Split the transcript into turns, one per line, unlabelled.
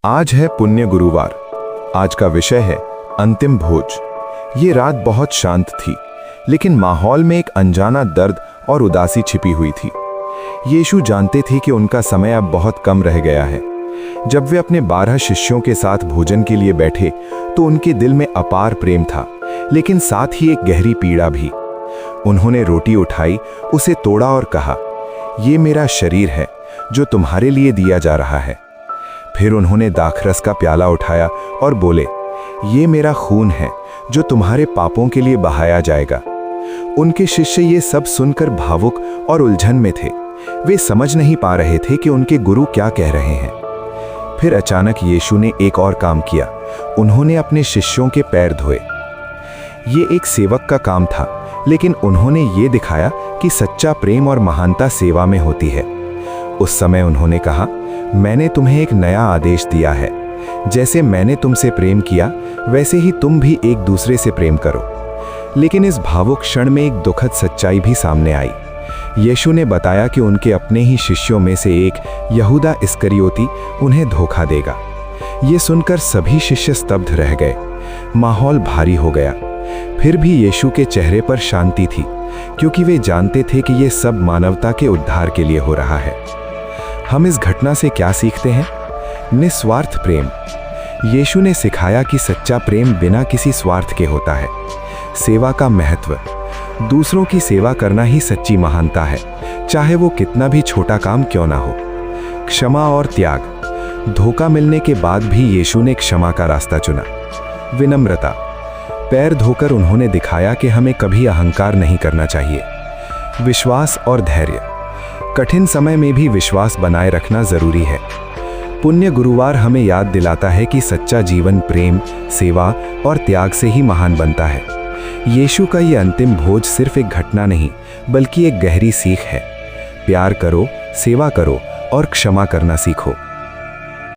आज है पुण्य गुरुवार। आज का विषय है अंतिम भोज। ये रात बहुत शांत थी, लेकिन माहौल में एक अनजाना दर्द और उदासी छिपी हुई थी। यीशु जानते थे कि उनका समय अब बहुत कम रह गया है। जब वे अपने 12 शिष्यों के साथ भोजन के लिए बैठे तो उनके दिल में अपार प्रेम था, लेकिन साथ ही एक गहरी पीड़ा भी। उन्होंने रोटी उठाई, उसे तोड़ा और कहा, ये मेरा शरीर है जो तुम्हारे लिए दिया जा रहा है। फिर उन्होंने दाखरस का प्याला उठाया और बोले, ये मेरा खून है जो तुम्हारे पापों के लिए बहाया जाएगा। उनके शिष्य ये सब सुनकर भावुक और उलझन में थे। वे समझ नहीं पा रहे थे कि उनके गुरु क्या कह रहे हैं। फिर अचानक यीशु ने एक और काम किया। उन्होंने अपने शिष्यों के पैर धोए। ये एक सेवक का काम था, लेकिन उन्होंने ये दिखाया कि सच्चा प्रेम और महानता सेवा में होती है। उस समय उन्होंने कहा, मैंने तुम्हें एक नया आदेश दिया है। जैसे मैंने तुमसे प्रेम किया, वैसे ही तुम भी एक दूसरे से प्रेम करो। लेकिन इस भावुक क्षण में एक दुखद सच्चाई भी सामने आई। यीशु ने बताया कि उनके अपने ही शिष्यों में से एक यहूदा इस्करियोती उन्हें धोखा देगा। ये सुनकर सभी शिष्य स्तब्ध रह गए। माहौल भारी हो गया। फिर भी यीशु के चेहरे पर शांति थी, क्योंकि वे जानते थे कि ये सब मानवता के उद्धार के लिए हो रहा है। हम इस घटना से क्या सीखते हैं? निस्वार्थ प्रेम। यीशु ने सिखाया कि सच्चा प्रेम बिना किसी स्वार्थ के होता है। सेवा का महत्व। दूसरों की सेवा करना ही सच्ची महानता है, चाहे वो कितना भी छोटा काम क्यों ना हो। क्षमा और त्याग। धोखा मिलने के बाद भी यीशु ने क्षमा का रास्ता चुना। विनम्रता। पैर धोकर उन्होंने दिखाया कि हमें कभी अहंकार नहीं करना चाहिए। विश्वास और धैर्य। कठिन समय में भी विश्वास बनाए रखना जरूरी है। पुण्य गुरुवार हमें याद दिलाता है कि सच्चा जीवन प्रेम, सेवा और त्याग से ही महान बनता है। यीशु का ये अंतिम भोज सिर्फ एक घटना नहीं, बल्कि एक गहरी सीख है। प्यार करो, सेवा करो और क्षमा करना सीखो।